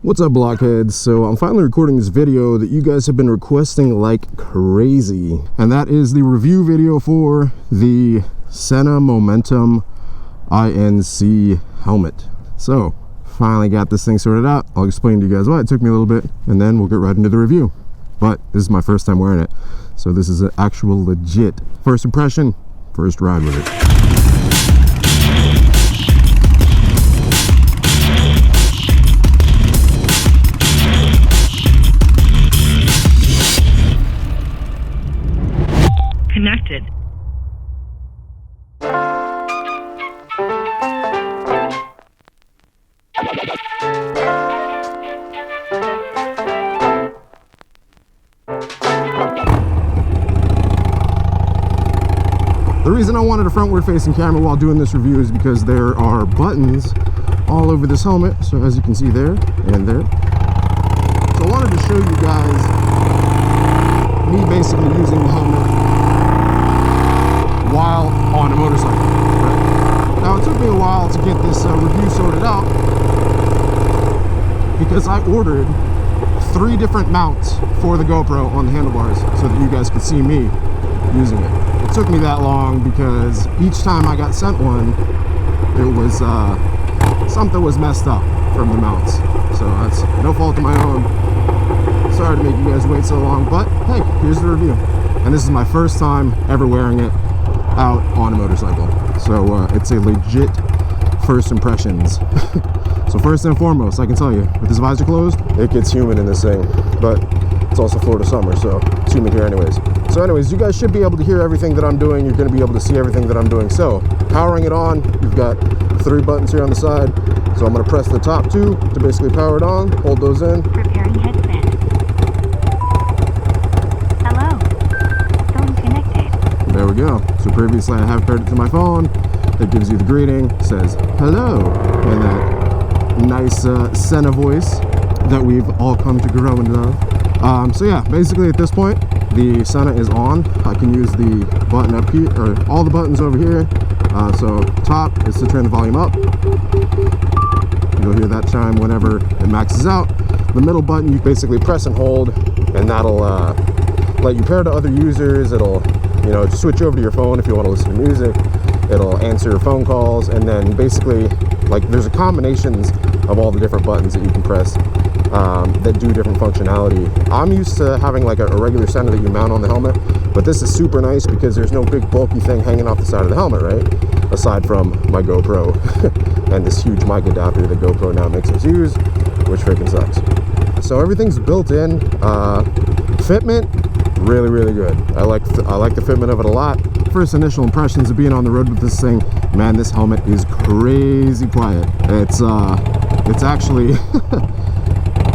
What's up, blockheads? So I'm finally recording this video that you guys have been requesting like crazy, and that is the review video for the Sena Momentum INC helmet. So finally got this thing sorted out. I'll explain to you guys why it took me a little bit, and then we'll get right into the review. But this is my first time wearing it, so this is an actual legit first impression, first ride with it. Connected. The reason I wanted a frontward facing camera while doing this review is because there are buttons all over this helmet, so as you can see there and there. So I wanted to show you guys me basically using the helmet while on a motorcycle, right? Now it took me a while to get this review sorted out because I ordered 3 different mounts for the GoPro on the handlebars so that you guys could see me using it. It took me that long because each time I got sent one, it was something was messed up from the mounts. So that's no fault of my own. Sorry to make you guys wait so long, but hey, here's the review. And this is my first time ever wearing it out on a motorcycle. So it's a legit first impressions. So first and foremost, I can tell you, with this visor closed, it gets humid in this thing, but it's also Florida summer, so it's humid here anyways. So anyways, you guys should be able to hear everything that I'm doing. You're gonna be able to see everything that I'm doing. So powering it on, you've got 3 buttons here on the side. So I'm gonna press the top 2 to basically power it on, hold those in. Preparing headset. Hello. Phone connected. There we go. So previously I have paired it to my phone. It gives you the greeting, says hello, and that nice Sena voice that we've all come to grow and love. So yeah, basically at this point, the Sena is on. I can use the button up here, or all the buttons over here. So top is to turn the volume up. You'll hear that chime whenever it maxes out. The middle button you basically press and hold, and that'll let you pair to other users. It'll, you know, switch over to your phone if you want to listen to music. It'll answer your phone calls, and then basically, like, there's combinations of all the different buttons that you can press that do different functionality. I'm used to having like a regular Sena that you mount on the helmet, but this is super nice because there's no big bulky thing hanging off the side of the helmet, right? Aside from my GoPro and this huge mic adapter that GoPro now makes us use, which freaking sucks. So everything's built in. Fitment, really, really good. I like the fitment of it a lot. First initial impressions of being on the road with this thing, man, this helmet is crazy quiet. It's actually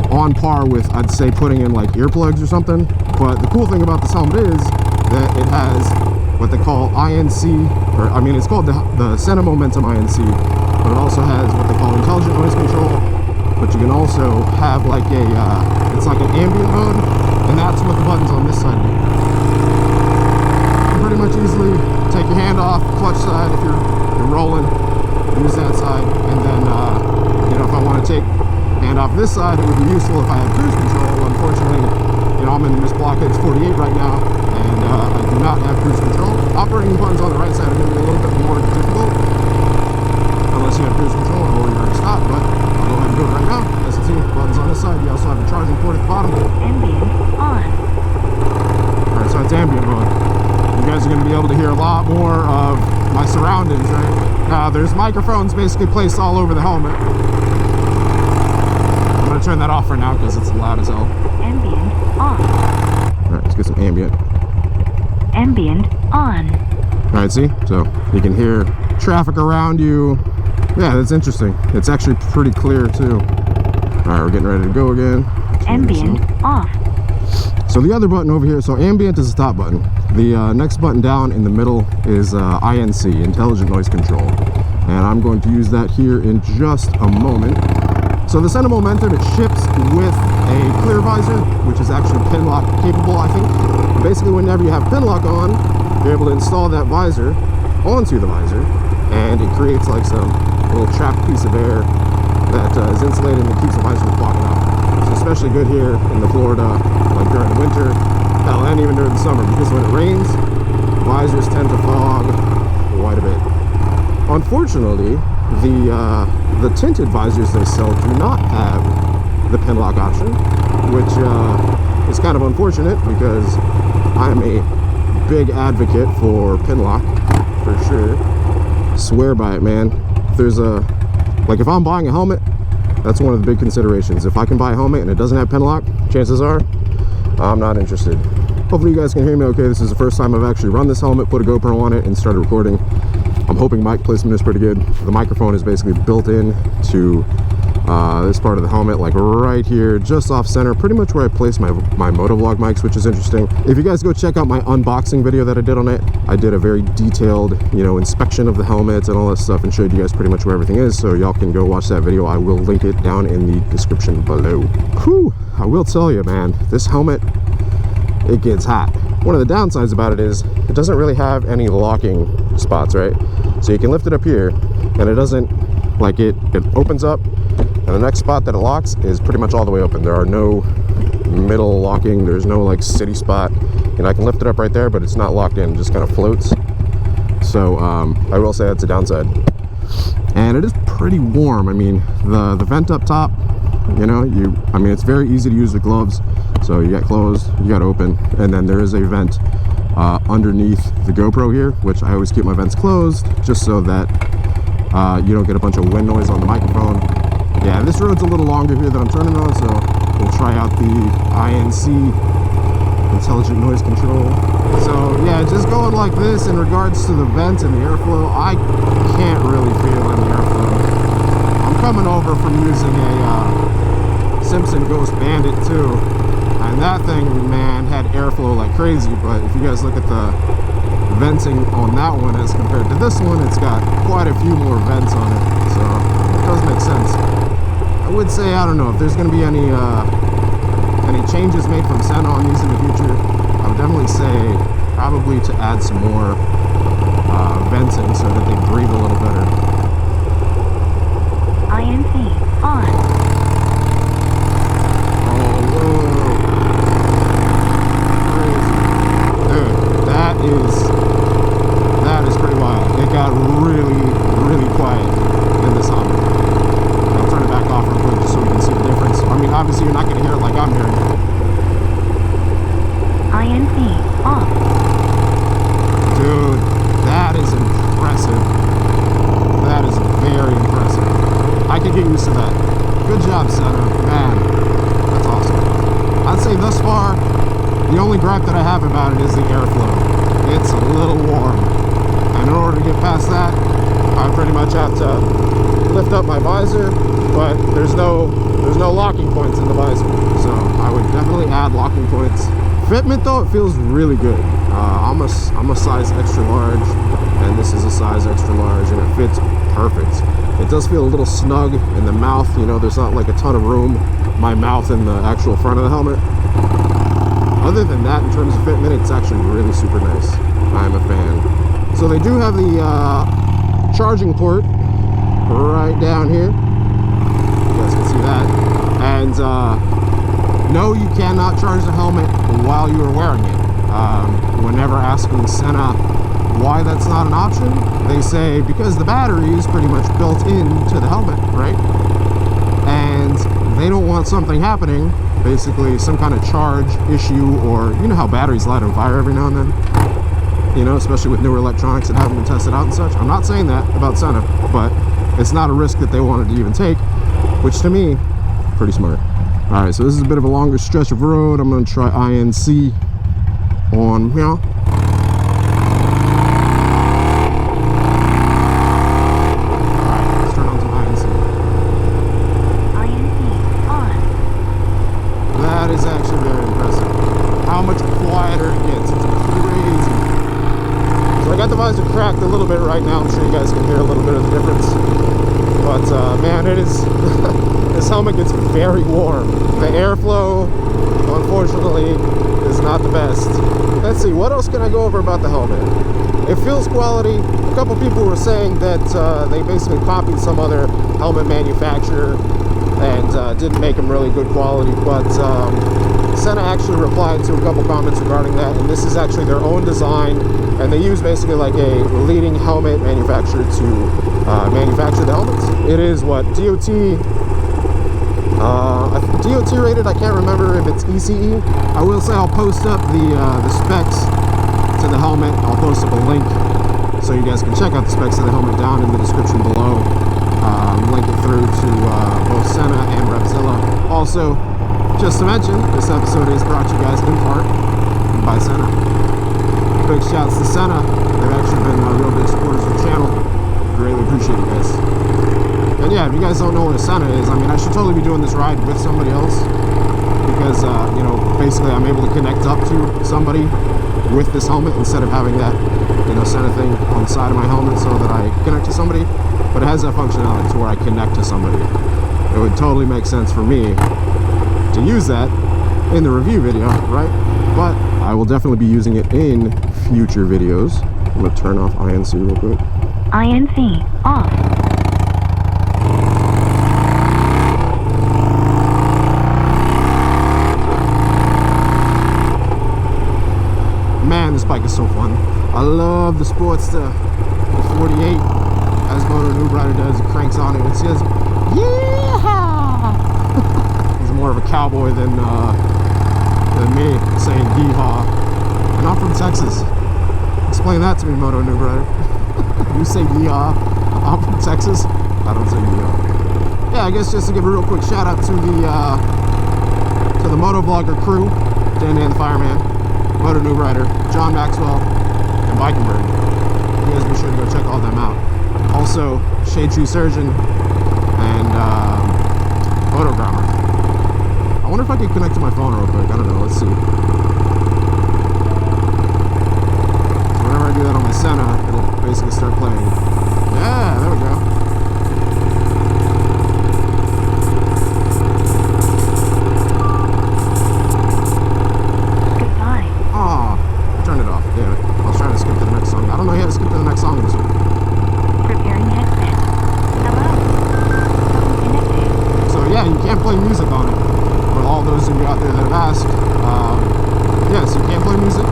on par with, I'd say, putting in like earplugs or something. But the cool thing about this helmet is that it has what they call INC, or I mean, it's called the Sena Momentum INC, but it also has what they call intelligent noise control. But you can also have like it's like an ambient mode, and that's what the buttons on this side do. You pretty much easily take your hand off clutch side if you're rolling, use that side, and then you know, if I want to take hand off this side, it would be useful if I had cruise control. Unfortunately, you know, I'm in this Blockhead 48 right now, and I do not have cruise control. Operating the buttons on the right side are going to be a little bit more difficult unless you have cruise control or you're already stopped, but I'll go ahead and do it right now. As you see, buttons on this side. You also have a charging port at the bottom. Ambient on. Alright, so it's ambient mode. You guys are going to be able to hear a lot more of my surroundings, right? There's microphones basically placed all over the helmet. I'm going to turn that off for now because it's loud as hell. Ambient on. Alright, let's get some ambient. Ambient on. Alright, see? So you can hear traffic around you. Yeah, that's interesting. It's actually pretty clear too. Alright, we're getting ready to go again. Ambient off. So the other button over here, so ambient is the top button. The next button down in the middle is INC, intelligent noise control. And I'm going to use that here in just a moment. So the Sena Momentum, it ships with a clear visor, which is actually pin lock capable, I think. Basically, whenever you have pin lock on, you're able to install that visor onto the visor, and it creates like some little trapped piece of air that is insulated and keeps the visor from blocking out. especially good here in the Florida, like during the winter, hell, and even during the summer, because when it rains, visors tend to fog quite a bit. Unfortunately, the tinted visors they sell do not have the pin lock option, which is kind of unfortunate because I'm a big advocate for pin lock, for sure. Swear by it, man. If there's like if I'm buying a helmet, that's one of the big considerations. If I can buy a helmet and it doesn't have pin lock, chances are I'm not interested. Hopefully you guys can hear me okay. This is the first time I've actually run this helmet, put a GoPro on it, and started recording. I'm hoping mic placement is pretty good. The microphone is basically built in to this part of the helmet, like right here, just off center, pretty much where I place my motovlog mics, which is interesting. If you guys go check out my unboxing video that I did on it, I did a very detailed, you know, inspection of the helmet and all that stuff and showed you guys pretty much where everything is, so y'all can go watch that video. I will link it down in the description below. Whew, I will tell you, man, this helmet, it gets hot. One of the downsides about it is it doesn't really have any locking spots, right? So you can lift it up here and it doesn't, like it opens up, and the next spot that it locks is pretty much all the way open. There are no middle locking, there's no like city spot. You know, I can lift it up right there, but it's not locked in, it just kind of floats. So I will say that's a downside. And it is pretty warm. I mean, the vent up top, you know, I mean, it's very easy to use with gloves. So you got closed, you got open, and then there is a vent underneath the GoPro here, which I always keep my vents closed just so that you don't get a bunch of wind noise on the microphone. Yeah, this road's a little longer here that I'm turning on, so we'll try out the INC, Intelligent Noise Control. So yeah, just going like this in regards to the vents and the airflow, I can't really feel any airflow. I'm coming over from using a Simpson Ghost Bandit too, and that thing, man, had airflow like crazy. But if you guys look at the venting on that one as compared to this one, it's got quite a few more vents on it, so it does make sense. I would say, I don't know, if there's going to be any changes made from Sena on these in the future, I would definitely say probably to add some more venting so that they breathe a little better. INC on. That is pretty wild. It got really quiet in this helmet. I'll turn it back off real quick just so we can see the difference. I mean, obviously you're not going to hear it like I'm hearing it. INC off. Dude, that is impressive. That is very impressive. I can get used to that. Good job, Sena. Man, that's awesome. I'd say thus far, the only gripe that I have about it is the airflow. It's a little warm, and in order to get past that, I pretty much have to lift up my visor, but there's no locking points in the visor, so I would definitely add locking points. Fitment though, it feels really good. I'm a size extra large, and this is a size extra large, and it fits perfect. It does feel a little snug in the mouth, you know, there's not like a ton of room, my mouth in the actual front of the helmet. Other than that, in terms of fitment, it's actually really super nice. I'm a fan. So they do have the charging port right down here. You guys can see that. And no, you cannot charge the helmet while you are wearing it. Whenever asking Sena why that's not an option, they say because the battery is pretty much built into the helmet, right? And they don't want something happening, basically some kind of charge issue, or you know how batteries light on fire every now and then, you know, especially with newer electronics that haven't been tested out and such. I'm not saying that about Sena, but it's not a risk that they wanted to even take, which to me, pretty smart. All right, so this is a bit of a longer stretch of road. I'm going to try INC on here. All right, let's turn on some INC. INC on. That is actually very impressive. How much quieter it gets. It's crazy. So I got the visor cracked a little bit right now. I'm sure you guys can hear a little bit of the difference. But man, it is... this helmet gets very warm. The airflow, unfortunately, is not the best. Let's see, what else can I go over about the helmet? It feels quality. A couple people were saying that they basically copied some other helmet manufacturer and didn't make them really good quality. But Sena actually replied to a couple comments regarding that, and this is actually their own design, and they use basically like a leading helmet manufacturer to manufacture the helmets. It is what DOT rated. I can't remember if it's ECE. I will say I'll post up the specs to the helmet. I'll post up a link so you guys can check out the specs of the helmet down in the description below. Link it through to both Sena and Revzilla. Also, just to mention, this episode is brought to you guys in part by Sena. Big shouts to Sena. They've actually been real big supporters of the channel. Greatly appreciate it, guys. And yeah, if you guys don't know what a Sena is, I mean, I should totally be doing this ride with somebody else, because you know, basically I'm able to connect up to somebody with this helmet instead of having that, you know, Sena thing on the side of my helmet so that I connect to somebody. But it has that functionality to where I connect to somebody. It would totally make sense for me to use that in the review video, right? But I will definitely be using it in future videos. I'm gonna turn off INC real quick. INC off. Man, this bike is so fun. I love the Sportster, the 48, as Moto Noob Rider does. It cranks on it and says, "Yeehaw!" He's more of a cowboy than me saying "yeehaw." And I'm from Texas. Explain that to me, Moto Noob Rider. You say "yeehaw." I'm from Texas. I don't say "yeehaw." Yeah, I guess just to give a real quick shout out to the Moto Vlogger crew, Dan and the Fireman, Moto Noob Rider, John Maxwell, and Bikenberg. You guys be sure to go check all them out. Also, Shade Tree Surgeon and Photogrammer. I wonder if I could connect to my phone real quick. I don't know. Let's see. So whenever I do that on my Sena, it'll basically start playing. Yeah, there we go. Turn it off. Damn it. I was trying to skip to the next song. I don't know how to skip to the next song in this one. Preparing headset. Hello. Phone connected. So yeah, you can't play music on it. For all those of you out there that have asked, yes, you can't play music.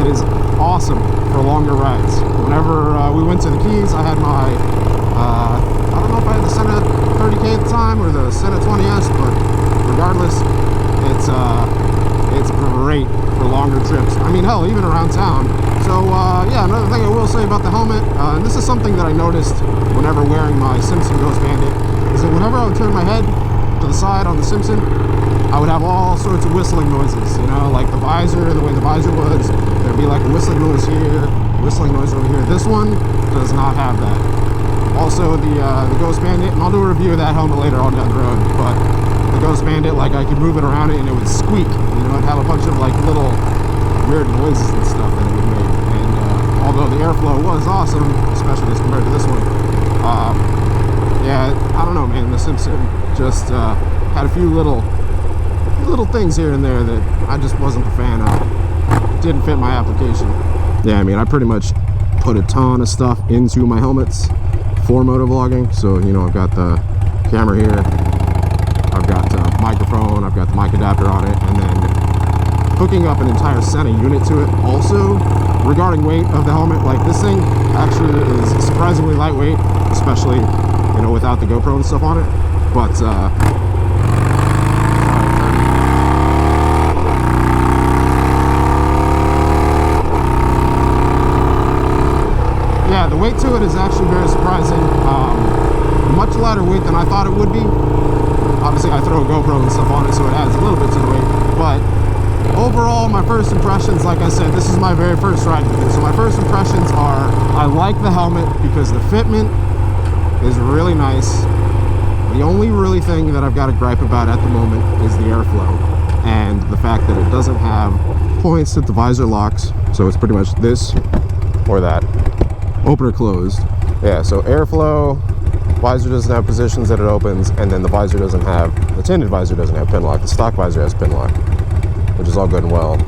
It is awesome for longer rides. Whenever we went to the Keys, I had my, I don't know if I had the Sena 30K at the time or the Sena 20S, but regardless, it's great for longer trips. I mean, hell, even around town. So yeah, another thing I will say about the helmet, and this is something that I noticed whenever wearing my Simpson Ghost Bandit, is that whenever I would turn my head to the side on the Simpson, I would have all sorts of whistling noises, you know, like the visor, the way the visor was, there'd be like a whistling noise here, whistling noise over here. This one does not have that. Also, the Ghost Bandit, and I'll do a review of that helmet later on down the road, but the Ghost Bandit, like I could move it around it and it would squeak, you know, it'd have a bunch of like little weird noises and stuff that it would make. And although the airflow was awesome, especially as compared to this one, yeah, I don't know, man, the Simpson just had a few little things here and there that I just wasn't a fan of. Didn't fit my application. Yeah, I mean, I pretty much put a ton of stuff into my helmets for motovlogging. So, you know, I've got the camera here, I've got the microphone, I've got the mic adapter on it, and then hooking up an entire Sena unit to it. Also, regarding weight of the helmet, like this thing actually is surprisingly lightweight, especially, you know, without the GoPro and stuff on it. But yeah, the weight to it is actually very surprising. Much lighter weight than I thought it would be. Obviously, I throw a GoPro and stuff on it, so it adds a little bit to the weight. But overall, my first impressions, like I said, this is my very first ride with it. So my first impressions are, I like the helmet because the fitment is really nice. The only really thing that I've got to gripe about at the moment is the airflow and the fact that it doesn't have points that the visor locks. So it's pretty much this or that. Open or closed. Yeah, so airflow, visor doesn't have positions that it opens, and then the visor doesn't have, the tinted visor doesn't have pin lock. The stock visor has pin lock, which is all good and well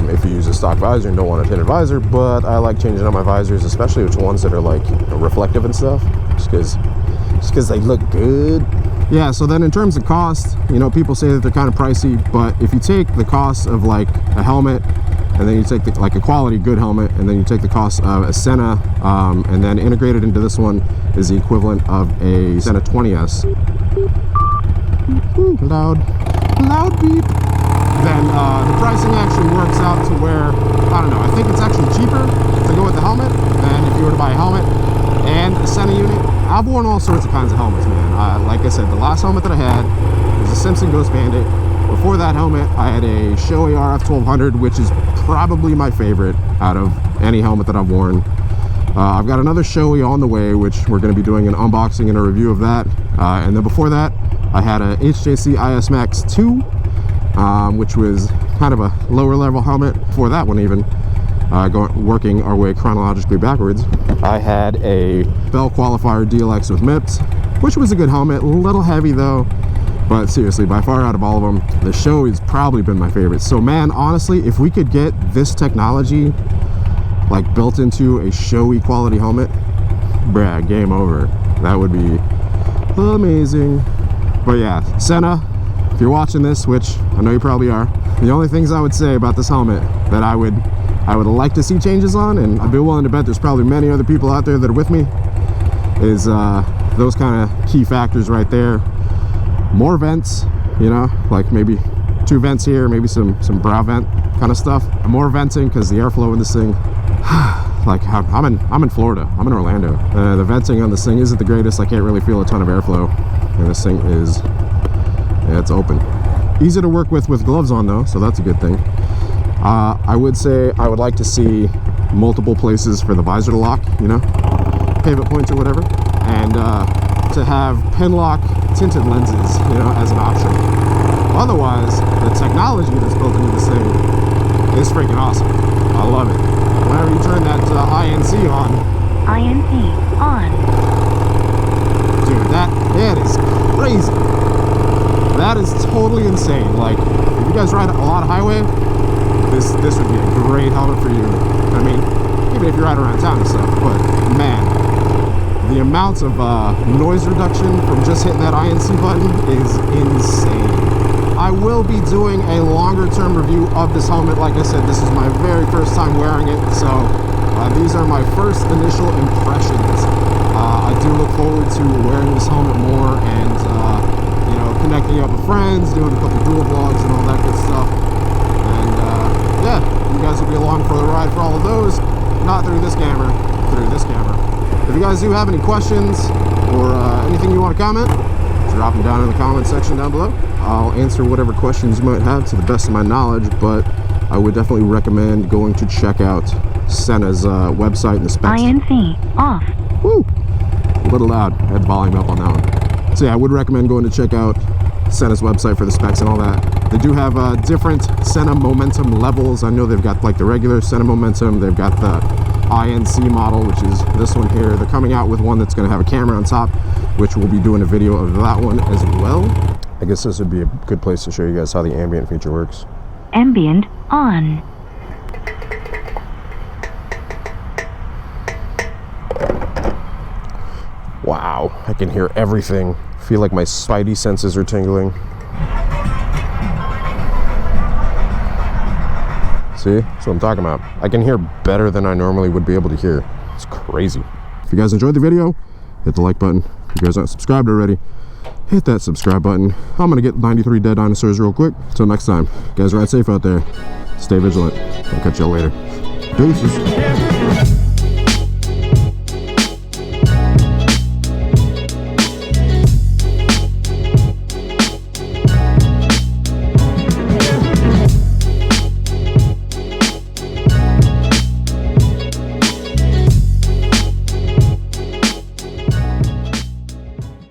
if you use a stock visor and don't want a tinted visor, but I like changing out my visors, especially with ones that are like reflective and stuff, just because they look good. Yeah, so then in terms of cost, you know, people say that they're kind of pricey, but if you take the cost of like a helmet, and then you take like a quality good helmet, and then you take the cost of a Sena, and then integrate it into this one is the equivalent of a Sena 20S. Ooh, loud beep. Then the pricing actually works out to where, I don't know, I think it's actually cheaper to go with the helmet than if you were to buy a helmet and a Sena unit. I've worn all sorts of kinds of helmets, man. Like I said, the last helmet that I had was a Simpson Ghost Bandit. Before that helmet, I had a Shoei RF 1200, which is probably my favorite out of any helmet that I've worn. I've got another Shoei on the way, which we're going to be doing an unboxing and a review of that. And then before that, I had a HJC IS Max 2, which was kind of a lower level helmet. Before that one even, working our way chronologically backwards, I had a Bell Qualifier DLX with MIPS, which was a good helmet, a little heavy though, but seriously, by far out of all of them, the Shoei's probably been my favorite. So man, honestly, if we could get this technology like built into a Shoei quality helmet, bruh, game over. That would be amazing. But yeah, Sena, if you're watching this, which I know you probably are, the only things I would say about this helmet that I would like to see changes on, and I'd be willing to bet there's probably many other people out there that are with me, is those kind of key factors right there. More vents, you know, like maybe 2 vents here, maybe some brow vent kind of stuff. More venting, because the airflow in this thing, like I'm in Florida, I'm in Orlando. The venting on this thing isn't the greatest. I can't really feel a ton of airflow, and this thing is, yeah, it's open. Easy to work with gloves on though, so that's a good thing. I would say I would like to see multiple places for the visor to lock, you know, pivot points or whatever, and to have pin lock tinted lenses, you know, as an option. Otherwise, the technology that's built into this thing is freaking awesome. I love it. Whenever you turn that INC on. INC on. Dude, that is crazy. That is totally insane. Like, if you guys ride a lot of highway, this would be a great helmet for you. I mean, even if you ride around town and stuff, but man, the amounts of noise reduction from just hitting that INC button is insane. I will be doing a longer term review of this helmet. Like I said, this is my very first time wearing it, so these are my first initial impressions. I do look forward to wearing this helmet more and you know, connecting up with friends, doing a couple dual vlogs and all that good stuff. And yeah, you guys will be along for the ride for all of those. Not through this camera, through this camera. If you guys do have any questions or anything you want to comment, drop them down in the comment section down below. I'll answer whatever questions you might have to the best of my knowledge, but I would definitely recommend going to check out Sena's website and the specs. INC off. Woo! A little loud. I had the volume up on that one. So yeah, I would recommend going to check out Sena's website for the specs and all that. They do have different Sena Momentum levels. I know they've got like the regular Sena Momentum. They've got the INC model, which is this one here. They're coming out with one that's going to have a camera on top, which we'll be doing a video of that one as well. I guess this would be a good place to show you guys how the ambient feature works. Ambient on. Wow, I can hear everything. I feel like my spidey senses are tingling. See? That's what I'm talking about. I can hear better than I normally would be able to hear. It's crazy. If you guys enjoyed the video, hit the like button. If you guys aren't subscribed already, hit that subscribe button. I'm gonna get 93 dead dinosaurs real quick. Until next time, guys, ride safe out there. Stay vigilant. I'll catch y'all later. Deuces.